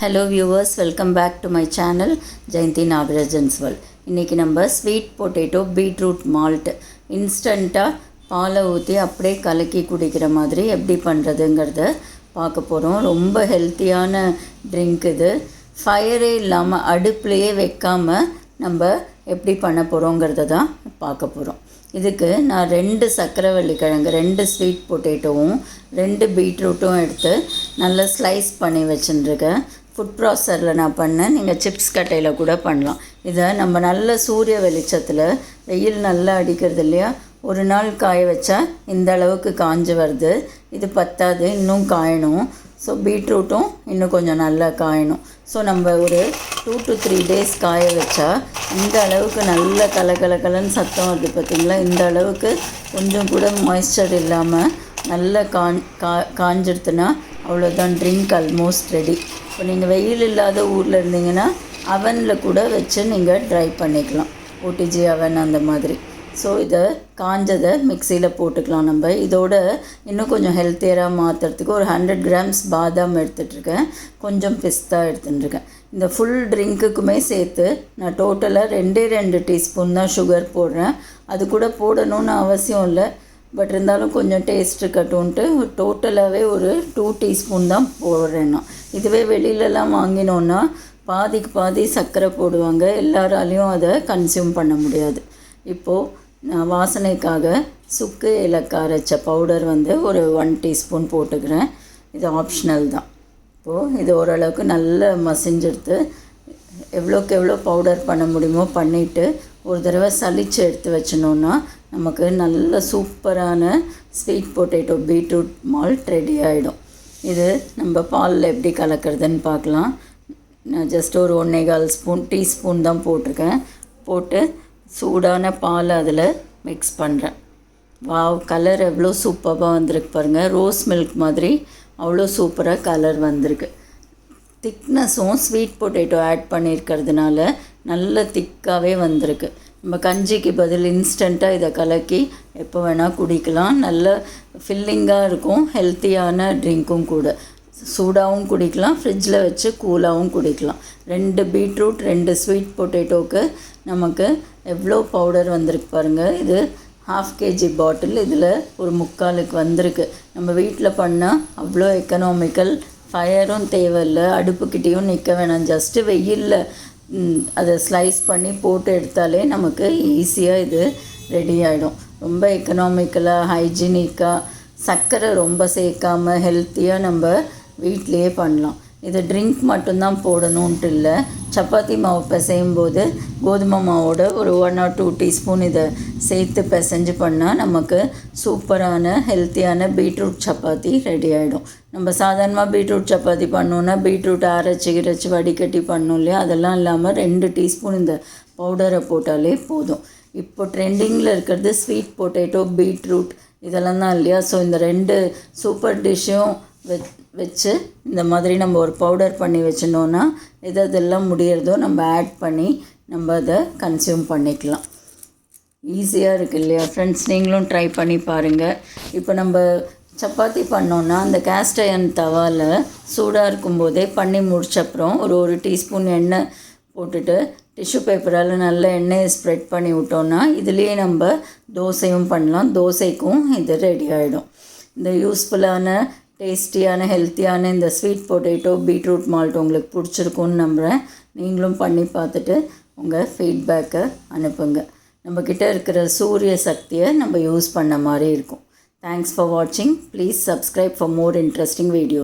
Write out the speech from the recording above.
Hello viewers, welcome back to my channel Jayanthi Nagarajan's World. இன்றைக்கி நம்ம sweet potato beetroot malt இன்ஸ்டண்ட்டாக பாலை ஊற்றி அப்படியே கலக்கி குடிக்கிற மாதிரி எப்படி பண்ணுறதுங்கிறத பார்க்க போகிறோம். ரொம்ப ஹெல்த்தியான ட்ரிங்க் இது. ஃபயரே இல்லாமல் அடுப்புலையே வைக்காமல் நம்ம எப்படி பண்ண போகிறோங்கிறத தான் பார்க்க போகிறோம். இதுக்கு நான் 2 சக்கரவள்ளி கிழங்கு, 2 ஸ்வீட் பொட்டேட்டோவும் 2 பீட்ரூட்டும் எடுத்து நல்லா ஸ்லைஸ் பண்ணி வச்சுருக்கேன். ஃபுட் ப்ராசரில் நான் பண்ணேன். நீங்கள் சிப்ஸ் கட்டையில் கூட பண்ணலாம். இதை நம்ம நல்ல சூரிய வெளிச்சத்தில், வெயில் நல்லா அடிக்கிறது இல்லையா, ஒரு நாள் காய வச்சா இந்த அளவுக்கு காஞ்சு வருது. இது பத்தாது, இன்னும் காயணும். ஸோ பீட்ரூட்டும் இன்னும் கொஞ்சம் நல்லா காயணும். ஸோ நம்ம ஒரு 2 to 3 days காய வச்சா இந்த அளவுக்கு நல்ல கலன்னு சத்தம் வருது பார்த்திங்களா. இந்த அளவுக்கு கொஞ்சம் கூட மாய்ஸ்சர் இல்லாமல் நல்லா காஞ்சிடுத்துனா அவ்வளோதான், ட்ரிங்க் ஆல்மோஸ்ட் ரெடி. இப்போ நீங்கள் வெயில் இல்லாத ஊரில் இருந்தீங்கன்னா அவனில் கூட வச்சு நீங்கள் ட்ரை பண்ணிக்கலாம், ஓடிஜி அவன் அந்த மாதிரி. ஸோ இதை காஞ்சதை மிக்சியில் போட்டுக்கலாம். நம்ம இதோட இன்னும் கொஞ்சம் ஹெல்த்தியராக மாற்றுறதுக்கு ஒரு 100 grams பாதாம் எடுத்துகிட்ருக்கேன், கொஞ்சம் பிஸ்தா எடுத்துட்டுருக்கேன். இந்த ஃபுல் ட்ரிங்க்குக்குமே சேர்த்து நான் டோட்டலாக 2 டீஸ்பூன் தான் சுகர் போடுறேன். அது கூட போடணும்னு அவசியம் இல்லை, பட் இருந்தாலும் கொஞ்சம் டேஸ்ட் இருக்கட்டும்ன்ட்டு டோட்டலாகவே ஒரு 2 டீஸ்பூன் தான் போடுறேன் நான். இதுவே வெளியிலலாம் வாங்கினோன்னா பாதிக்கு பாதி சர்க்கரை போடுவாங்க, எல்லாராலையும் அதை கன்சியூம் பண்ண முடியாது. இப்போது நான் வாசனைக்காக சுக்கு ஏலக்காய் அரைச்ச பவுடர் ஒரு 1 டீஸ்பூன் போட்டுக்கிறேன். இது ஆப்ஷனல் தான். இப்போது இது ஓரளவுக்கு நல்லா மசிஞ்செடுத்து எவ்வளோக்கு எவ்வளோ பவுடர் பண்ண முடியுமோ பண்ணிவிட்டு ஒரு தடவை சலிச்சு எடுத்து வச்சினோன்னா நமக்கு நல்ல சூப்பரான sweet potato beetroot malt ready ஆகிடும். இது நம்ம பாலில் எப்படி கலக்கிறதுன்னு பார்க்கலாம். நான் ஜஸ்ட் ஒரு 1.25 டீஸ்பூன் தான் போட்டிருக்கேன். போட்டு சூடான பால் அதில் மிக்ஸ் பண்ணுறேன். வாவ், கலர் எவ்வளோ சூப்பராக வந்திருக்கு பாருங்கள். ரோஸ் மில்க் மாதிரி அவ்வளோ சூப்பராக கலர் வந்திருக்கு. திக்னஸும் ஸ்வீட் பொட்டேட்டோ ஆட் பண்ணியிருக்கிறதுனால நல்ல திக்காகவே வந்திருக்கு. நம்ம கஞ்சிக்கு பதில் இன்ஸ்டண்ட்டாக இதை கலக்கி எப்போ வேணால் குடிக்கலாம். நல்ல ஃபில்லிங்காக இருக்கும், ஹெல்த்தியான ட்ரிங்க்கும் கூட. சூடாகவும் குடிக்கலாம், ஃப்ரிட்ஜில் வச்சு கூலாகவும் குடிக்கலாம். 2 பீட்ரூட் 2 ஸ்வீட் பொட்டேட்டோவுக்கு நமக்கு எவ்வளோ பவுடர் வந்திருக்கு பாருங்கள். இது 1/2 kg பாட்டில், இதில் ஒரு 3/4 வந்திருக்கு. நம்ம வீட்டில் பண்ணால் அவ்வளோ எக்கனாமிக்கல், ஃபயரும் தேவையில்லை, அடுப்புக்கிட்டேயும் நிற்க வேணாம். ஜஸ்ட்டு வெயிலில் அதை ஸ்லைஸ் பண்ணி போட்டு எடுத்தாலே நமக்கு ஈஸியாக இது ரெடி ஆகிடும். ரொம்ப எக்கனாமிக்கலாக, ஹைஜீனிக்காக, சர்க்கரை ரொம்ப சேர்க்காமல் ஹெல்த்தியாக நம்ம வீட்டிலையே பண்ணலாம். இது ட்ரிங்க் மட்டும்தான் போடணுன்ட்டு இல்லை. சப்பாத்தி மாவு பிசையும் போது கோதுமை மாவோட ஒரு 1 or 2 டீஸ்பூன் இதை சேர்த்து பிசைஞ்சு பண்ணால் நமக்கு சூப்பரான ஹெல்த்தியான பீட்ரூட் சப்பாத்தி ரெடி ஆகிடும். நம்ம சாதாரணமாக பீட்ரூட் சப்பாத்தி பண்ணோன்னா பீட்ரூட் அரைச்சி வடிகட்டி பண்ணோம் இல்லையா, அதெல்லாம் இல்லாமல் 2 டீஸ்பூன் இந்த பவுடரை போட்டாலே போதும். இப்போ ட்ரெண்டிங்கில் இருக்கிறது ஸ்வீட் பொட்டேட்டோ பீட்ரூட் இதெல்லாம் தான் இல்லையா. ஸோ இந்த 2 சூப்பர் டிஷ்ஷும் வச்சு இந்த மாதிரி நம்ம ஒரு பவுடர் பண்ணி வச்சினோன்னா இதெல்லாம் முடியறதோ நம்ம ஆட் பண்ணி நம்ம அதை கன்சியூம் பண்ணிக்கலாம். ஈஸியாக இருக்குது இல்லையா ஃப்ரெண்ட்ஸ், நீங்களும் ட்ரை பண்ணி பாருங்கள். இப்போ நம்ம சப்பாத்தி பண்ணோன்னா அந்த கேஸ்ட் அயர்ன் தவாவில் சூடாக இருக்கும்போதே பண்ணி முடிச்சப்புறம் ஒரு டீஸ்பூன் எண்ணெய் போட்டுட்டு டிஷ்யூ பேப்பரால் நல்ல எண்ணெயை ஸ்ப்ரெட் பண்ணி விட்டோன்னா இதுலேயே நம்ம தோசையும் பண்ணலாம். தோசைக்கும் இது ரெடி ஆகிடும். இந்த யூஸ்ஃபுல்லான, டேஸ்டியான, ஹெல்த்தியான இந்த ஸ்வீட் பொட்டேட்டோ பீட்ரூட் மால்ட் உங்களுக்கு பிடிச்சிருக்குன்னு நம்புகிறேன். நீங்களும் பண்ணி பார்த்துட்டு உங்கள் ஃபீட்பேக்கை அனுப்புங்க. நம்மக்கிட்ட இருக்கிற சூரிய சக்தியை நம்ம யூஸ் பண்ண மாதிரி இருக்கும். தேங்க்ஸ் ஃபார் வாட்சிங். Please subscribe for more interesting videos.